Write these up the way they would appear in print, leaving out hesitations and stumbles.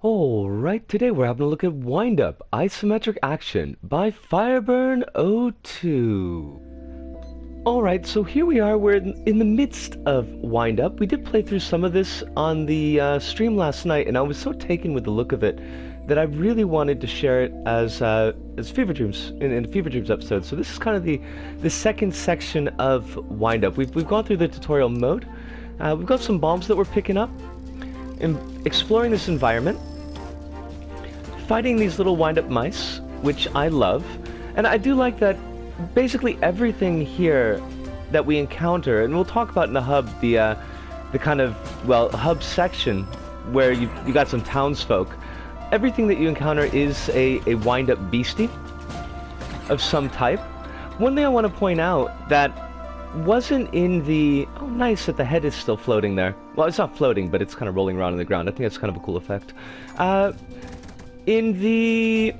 Alright, today we're having a look at Wind Up Isometric Action by Fireburn02. Alright, so here we are, we're in the midst of Wind Up. We did play through some of this on the stream last night, and I was so taken with the look of it that I really wanted to share it as FeverdreamS, in a FeverdreamS episode. So this is kind of the second section of Wind Up. We've gone through the tutorial mode. We've got some bombs that we're picking up, and exploring this environment, fighting these little wind-up mice, which I love. And I do like that basically everything here that we encounter, and we'll talk about in the hub, the kind of, well, hub section where you got some townsfolk. Everything that you encounter is a wind-up beastie of some type. One thing I want to point out that wasn't in the... Oh, nice that the head is still floating there. Well, it's not floating, but it's kind of rolling around on the ground. I think that's kind of a cool effect. In the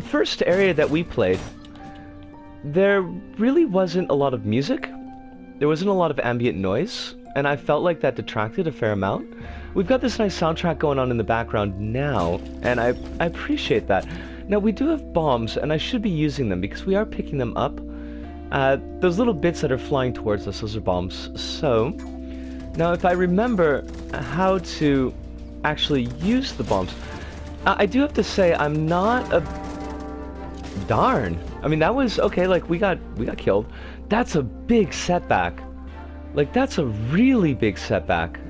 first area that we played, there really wasn't a lot of music. There wasn't a lot of ambient noise, and I felt like that detracted a fair amount. We've got this nice soundtrack going on in the background now, and I appreciate that. Now, we do have bombs, and I should be using them because we are picking them up. Those little bits that are flying towards us, those are bombs. So, now if I remember how to actually use the bombs, I do have to say I'm not a... Darn! I mean, that was... Okay, like, we got killed. That's a big setback. Like, that's a really big setback.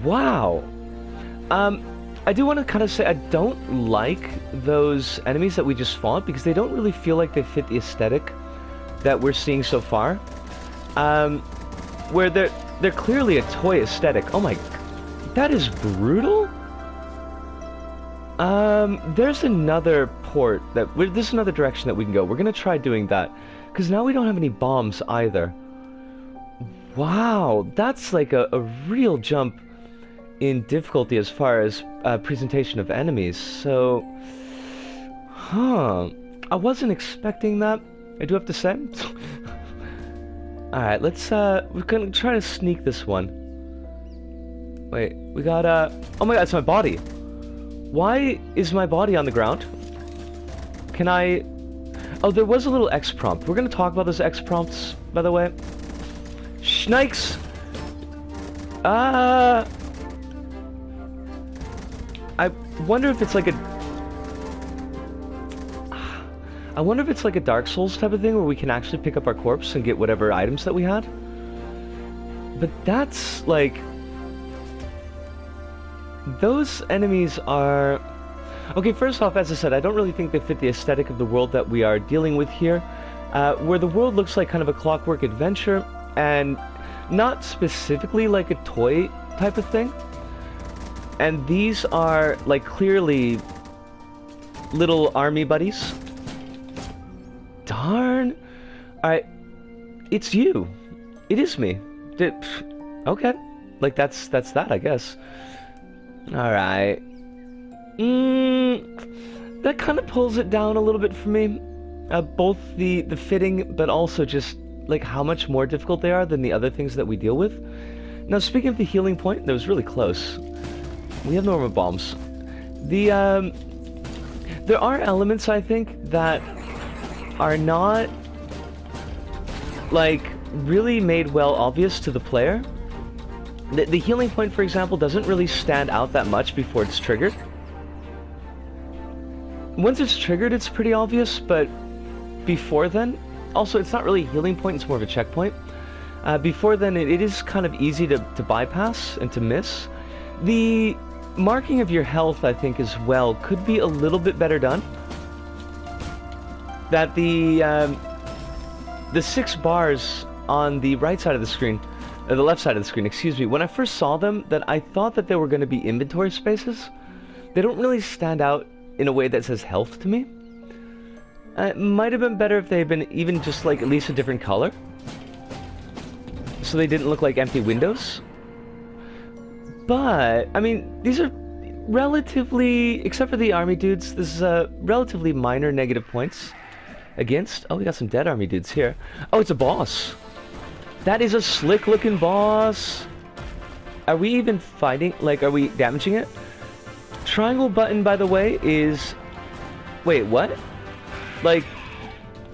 Wow! I do want to kind of say I don't like those enemies that we just fought because they don't really feel like they fit the aesthetic that we're seeing so far. Where they're clearly a toy aesthetic. Oh my... That is brutal? There's another port that... There's another direction that we can go. We're gonna try doing that. Because now we don't have any bombs either. Wow, that's like a real jump in difficulty as far as presentation of enemies. So... Huh... I wasn't expecting that, I do have to say. Alright, let's, we're gonna try to sneak this one. Wait, we got, oh my god, it's my body! Why is my body on the ground? Can I... Oh, there was a little X prompt. We're gonna talk about those X prompts, by the way. Snakes! I wonder if it's like a... I wonder if it's like a Dark Souls type of thing where we can actually pick up our corpse and get whatever items that we had. But that's like... Those enemies are... Okay, first off, as I said, I don't really think they fit the aesthetic of the world that we are dealing with here. Where the world looks like kind of a clockwork adventure and not specifically like a toy type of thing. And these are, like, clearly little army buddies. Darn. Alright. It's you. It is me. Okay. Like, that's that, I guess. Alright. That kind of pulls it down a little bit for me. Both the fitting, but also just, like, how much more difficult they are than the other things that we deal with. Now, speaking of the healing point, that was really close. We have normal bombs. There are elements, I think, that are not, like, really made well obvious to the player. The healing point, for example, doesn't really stand out that much before it's triggered. Once it's triggered, it's pretty obvious, but before then... Also, it's not really a healing point, it's more of a checkpoint. Before then, it is kind of easy to bypass and to miss. The marking of your health, I think, as well, could be a little bit better done. That the 6 bars on the right side of the screen, or the left side of the screen, excuse me, when I first saw them, that I thought that they were going to be inventory spaces. They don't really stand out in a way that says health to me. It might have been better if they had been even just, like, at least a different color. So they didn't look like empty windows. But, I mean, these are relatively, except for the army dudes, this is a relatively minor negative points against. Oh, we got some dead army dudes here. Oh, it's a boss. That is a slick looking boss. Are we even fighting? Like, are we damaging it? Triangle button, by the way, is... Wait, what? Like,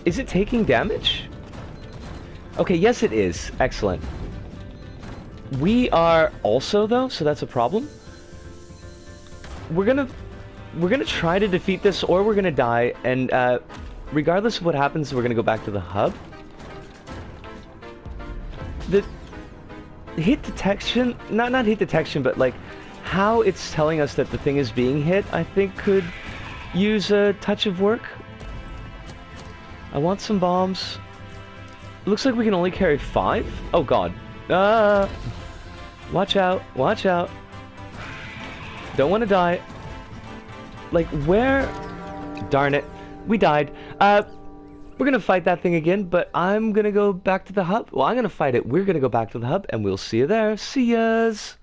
is it taking damage? Okay, yes it is. Excellent. We are also, though, so that's a problem. We're gonna try to defeat this, or we're gonna die, and regardless of what happens, we're gonna go back to the hub. The hit detection, not hit detection, but like how it's telling us that the thing is being hit, I think could use a touch of work. I want some bombs. Looks like we can only carry 5. Oh god. Watch out, watch out. Don't want to die. Like, where? Darn it. We died. We're gonna fight that thing again, but I'm gonna go back to the hub. Well, I'm gonna fight it. We're gonna go back to the hub, and we'll see you there. See yas!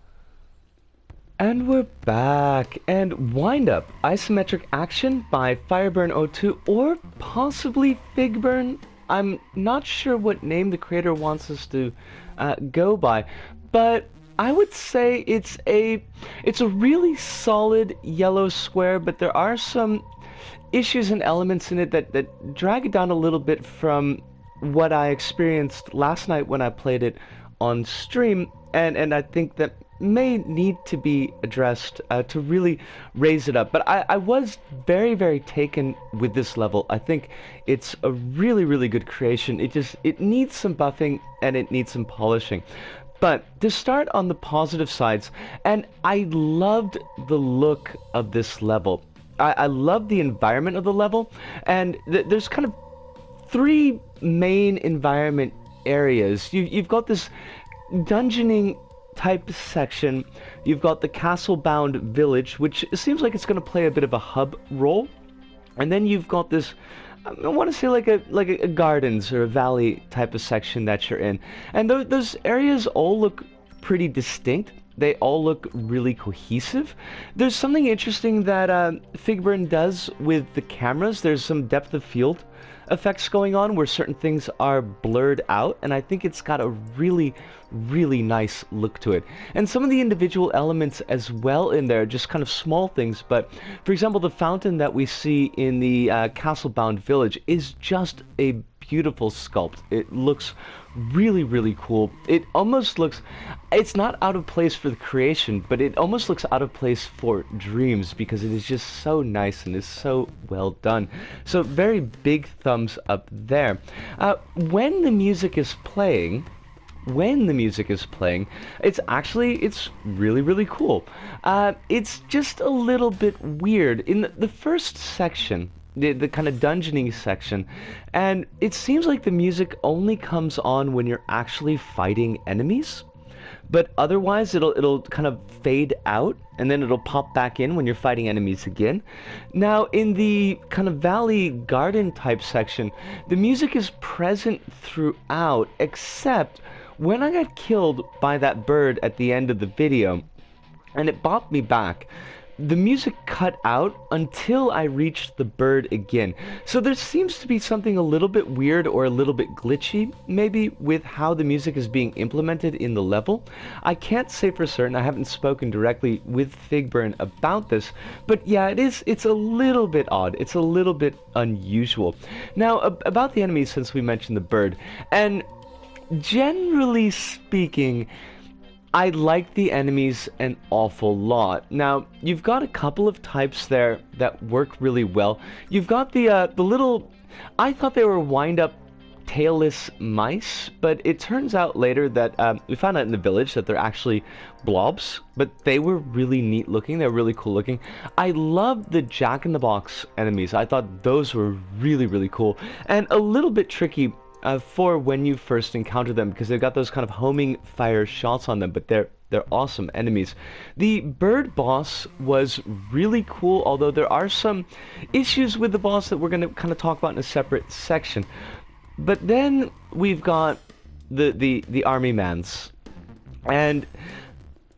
And we're back. And wind up. Isometric action by Fireburn02, or possibly Figburn. I'm not sure what name the creator wants us to go by, but I would say it's a really solid yellow square, but there are some issues and elements in it that drag it down a little bit from what I experienced last night when I played it on stream, and I think that may need to be addressed to really raise it up. But I was very, very taken with this level. I think it's a really, really good creation. It needs some buffing and it needs some polishing. But to start on the positive sides, and I loved the look of this level. I love the environment of the level, and there's kind of 3 main environment areas. You've got this dungeoning type section, you've got the castle-bound village, which seems like it's going to play a bit of a hub role, and then you've got this, I want to say like a gardens or a valley type of section that you're in, and those areas all look pretty distinct. They all look really cohesive. There's something interesting that Figburn does with the cameras. There's some depth of field effects going on where certain things are blurred out, and I think it's got a really, really nice look to it. And some of the individual elements as well in there, just kind of small things, but for example, the fountain that we see in the castle-bound village is just a beautiful sculpt. It looks really, really cool. It almost looks, it's not out of place for the creation, but it almost looks out of place for Dreams because it is just so nice and is so well done. So very big thumbs up there. When the music is playing, it's really, really cool. It's just a little bit weird. In the first section, the kind of dungeoning section, and it seems like the music only comes on when you're actually fighting enemies, but otherwise it'll kind of fade out and then it'll pop back in when you're fighting enemies again. Now in the kind of valley garden type section, the music is present throughout, except when I got killed by that bird at the end of the video and it bopped me back, the music cut out until I reached the bird again. So there seems to be something a little bit weird or a little bit glitchy, maybe, with how the music is being implemented in the level. I can't say for certain. I haven't spoken directly with Figburn about this, but yeah, it's a little bit odd. It's a little bit unusual. Now, about the enemies, since we mentioned the bird, and generally speaking, I like the enemies an awful lot. Now, you've got a couple of types there that work really well. You've got the little, I thought they were wind-up tailless mice, but it turns out later that we found out in the village that they're actually blobs, but they were really neat looking. They're really cool looking. I loved the Jack-in-the-Box enemies. I thought those were really, really cool and a little bit tricky for when you first encounter them, because they've got those kind of homing fire shots on them, but they're awesome enemies. The bird boss was really cool, although there are some issues with the boss that we're going to kind of talk about in a separate section. But then we've got the army mans, and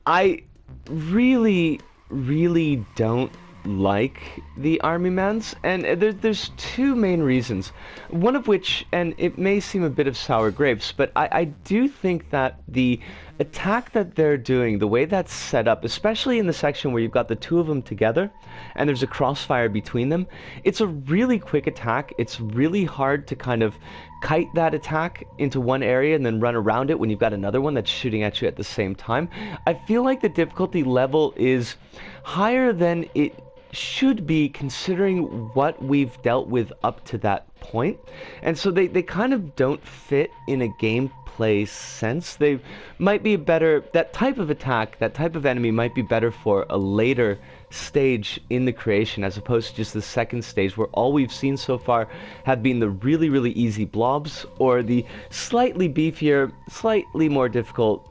I really, really don't like the army mans, and there's 2 main reasons. One of which, and it may seem a bit of sour grapes, but I do think that the attack that they're doing, the way that's set up, especially in the section where you've got the two of them together and there's a crossfire between them, it's a really quick attack. It's really hard to kind of kite that attack into one area and then run around it when you've got another one that's shooting at you at the same time. I feel like the difficulty level is higher than it should be, considering what we've dealt with up to that point. And so they kind of don't fit in a gameplay sense. They might be better, that type of attack, that type of enemy might be better for a later stage in the creation, as opposed to just the second stage, where all we've seen so far have been the really, really easy blobs, or the slightly beefier, slightly more difficult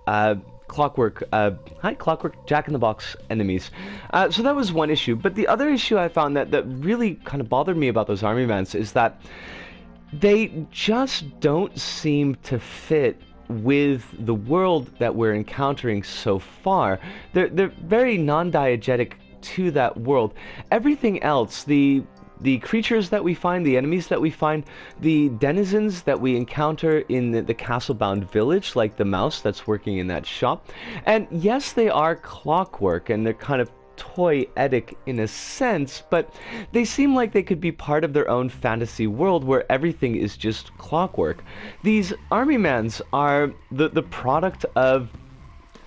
Clockwork Jack-in-the-Box enemies. So that was one issue. But the other issue I found that really kind of bothered me about those army mans is that they just don't seem to fit with the world that we're encountering so far. They're very non-diegetic to that world. Everything else, the creatures that we find, the enemies that we find, the denizens that we encounter in the castle-bound village, like the mouse that's working in that shop. And yes, they are clockwork, and they're kind of toyetic in a sense, but they seem like they could be part of their own fantasy world where everything is just clockwork. These army mans are the product of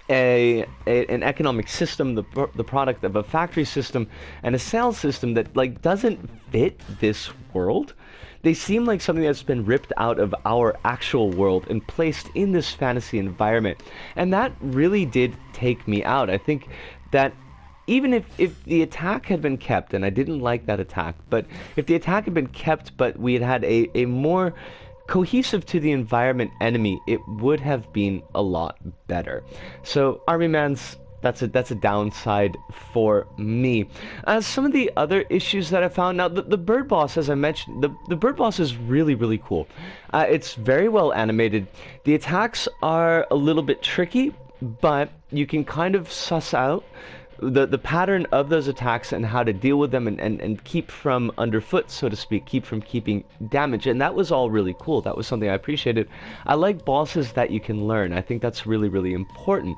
an economic system, the product of a factory system and a sales system that like doesn't fit this world. They seem like something that's been ripped out of our actual world and placed in this fantasy environment, and that really did take me out. I think that even if the attack had been kept, and I didn't like that attack, but if the attack had been kept but we had had a more cohesive to the environment enemy, it would have been a lot better. So Army Mans, that's a downside for me. Some of the other issues that I found, now the bird boss, as I mentioned, the bird boss is really, really cool. It's very well animated. The attacks are a little bit tricky, but you can kind of suss out the pattern of those attacks and how to deal with them and keep from underfoot, so to speak, keep from keeping damage. And that was all really cool. That was something I appreciated. I like bosses that you can learn. I think that's really, really important.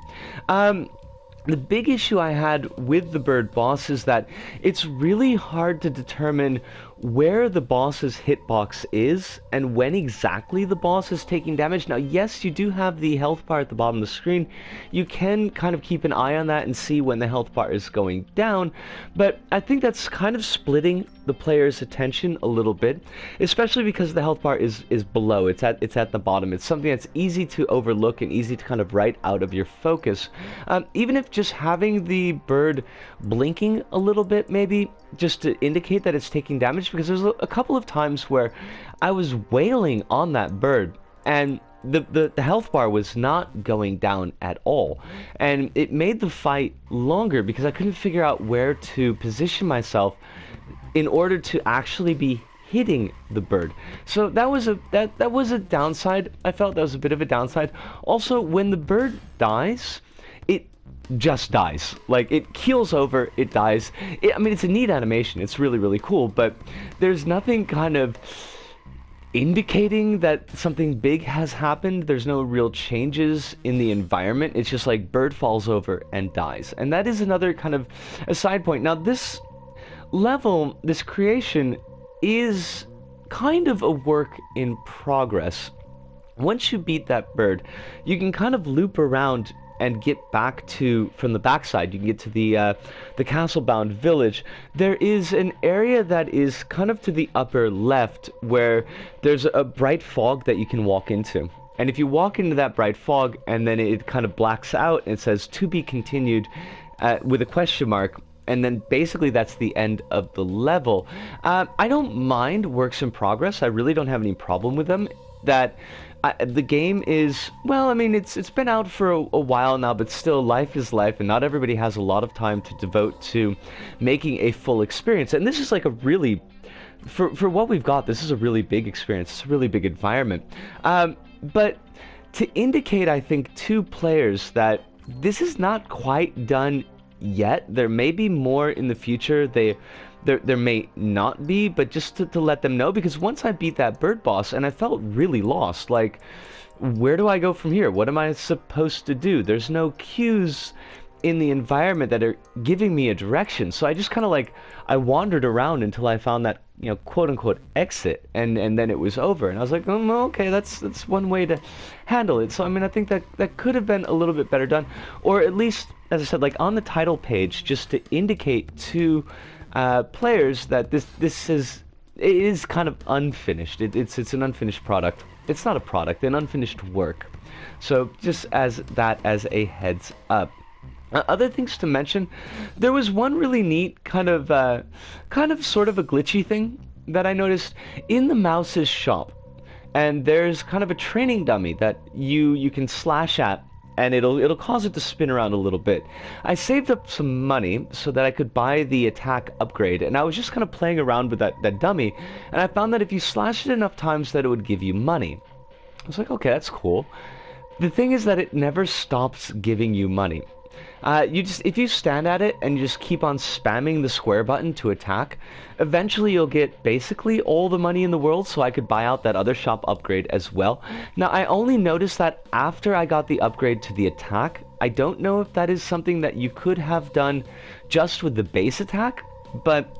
The big issue I had with the bird boss is that it's really hard to determine where the boss's hitbox is and when exactly the boss is taking damage. Now, yes, you do have the health bar at the bottom of the screen. You can kind of keep an eye on that and see when the health bar is going down, but I think that's kind of splitting the player's attention a little bit, especially because the health bar is below. It's at the bottom. It's something that's easy to overlook and easy to kind of write out of your focus. Even if just having the bird blinking a little bit, maybe just to indicate that it's taking damage, because there's a couple of times where I was wailing on that bird and the health bar was not going down at all, and it made the fight longer because I couldn't figure out where to position myself in order to actually be hitting the bird. So that was a downside. I felt that was a bit of a downside. Also, when the bird dies, it just dies. Like, it keels over, it dies. I mean, it's a neat animation. It's really, really cool, but there's nothing kind of indicating that something big has happened. There's no real changes in the environment. It's just like bird falls over and dies. And that is another kind of a side point. Now, this level, this creation, is kind of a work in progress. Once you beat that bird, you can kind of loop around and get back to, from the backside, you can get to the castle-bound village. There is an area that is kind of to the upper left where there's a bright fog that you can walk into. And if you walk into that bright fog and then it kind of blacks out and it says to be continued with a question mark, and then basically that's the end of the level. I don't mind works in progress. I really don't have any problem with them. The game is, well, I mean, it's been out for a while now, but still, life is life, and not everybody has a lot of time to devote to making a full experience. And this is like a really, for what we've got, this is a really big experience. It's a really big environment. But to indicate, I think, to players that this is not quite done yet. There may be more in the future. There may not be, but just to let them know, because once I beat that bird boss and I felt really lost, like, where do I go from here? What am I supposed to do? There's no cues in the environment that are giving me a direction. So I just kind of like, I wandered around until I found that, quote unquote exit, and then it was over. And I was like, okay, that's one way to handle it. So I mean, I think that could have been a little bit better done, or at least, as I said, like on the title page, just to indicate to players that it is kind of unfinished. It's an unfinished product. It's not a product, an unfinished work. So just as a heads up. Other things to mention, there was one really neat kind of sort of a glitchy thing that I noticed in the mouse's shop. And there's kind of a training dummy that you can slash at, and it'll cause it to spin around a little bit. I saved up some money so that I could buy the attack upgrade, and I was just kind of playing around with that dummy, and I found that if you slash it enough times that it would give you money. I was like, okay, that's cool. The thing is that it never stops giving you money. If you stand at it and you just keep on spamming the square button to attack, eventually you'll get basically all the money in the world, so I could buy out that other shop upgrade as well. Now, I only noticed that after I got the upgrade to the attack. I don't know if that is something that you could have done just with the base attack, but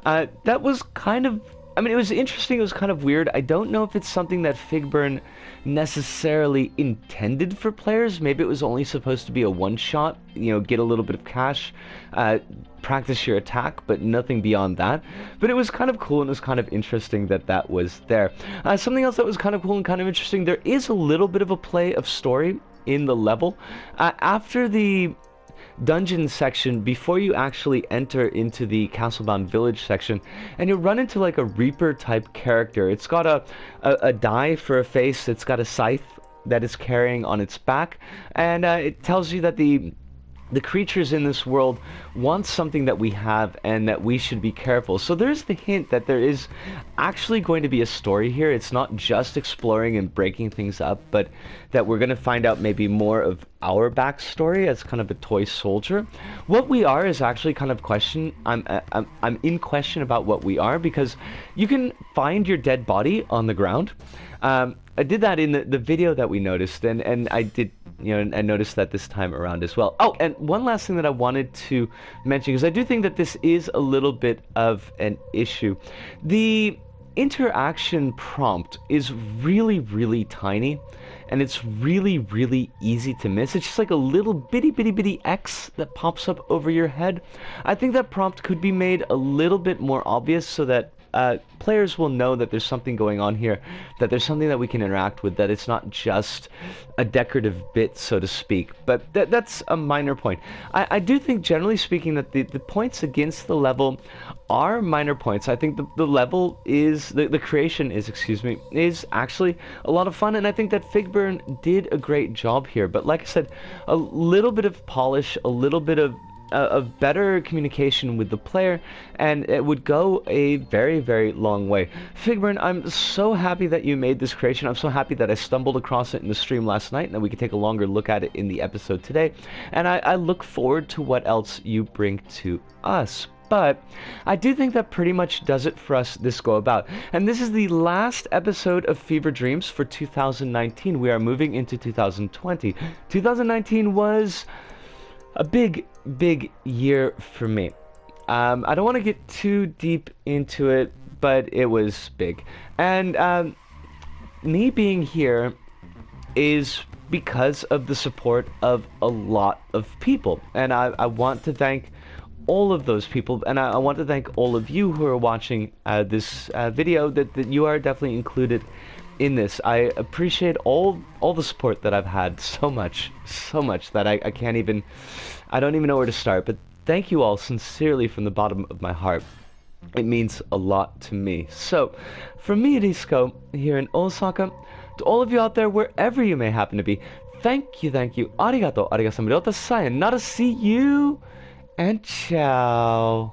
that was kind of, I mean, it was interesting, it was kind of weird. I don't know if it's something that Figburn necessarily intended for players. Maybe it was only supposed to be a one-shot, get a little bit of cash, practice your attack, but nothing beyond that. But it was kind of cool, and it was kind of interesting that was there. Something else that was kind of cool and kind of interesting, there is a little bit of a play of story in the level. After the dungeon section, before you actually enter into the Castlebound Village section, and you'll run into like a Reaper type character. It's got a die for a face, it's got a scythe that it's carrying on its back, and it tells you that the creatures in this world want something that we have and that we should be careful. So there's the hint that there is actually going to be a story here. It's not just exploring and breaking things up, but that we're going to find out maybe more of our backstory as kind of a toy soldier. What we are is actually kind of question. I'm in question about what we are, because you can find your dead body on the ground. I did that in the video that we noticed, and I did, I noticed that this time around as well. Oh, and one last thing that I wanted to mention, because I do think that this is a little bit of an issue. The interaction prompt is really, really tiny, and it's really, really easy to miss. It's just like a little bitty X that pops up over your head. I think that prompt could be made a little bit more obvious so that players will know that there's something going on here, that there's something that we can interact with, that it's not just a decorative bit, so to speak. But that's a minor point. I do think, generally speaking, that the points against the level are minor points. I think the level is, the creation is actually a lot of fun, and I think that Figburn did a great job here. But like I said, a little bit of polish, a little bit of better communication with the player, and it would go a very, very long way. Figburn, I'm so happy that you made this creation. I'm so happy that I stumbled across it in the stream last night, and that we could take a longer look at it in the episode today. And I look forward to what else you bring to us. But I do think that pretty much does it for us this go about. And this is the last episode of Fever Dreams for 2019. We are moving into 2020. 2019 was a big year for me. I don't want to get too deep into it, but it was big. And me being here is because of the support of a lot of people. And I want to thank all of those people, and I want to thank all of you who are watching this video, that you are definitely included in this. I appreciate all the support that I've had so much that I can't even, I don't even know where to start. But thank you all sincerely from the bottom of my heart. It means a lot to me. So, from me, Risco, here in Osaka, to all of you out there, wherever you may happen to be, thank you, arigato, sayonara, see you, and ciao.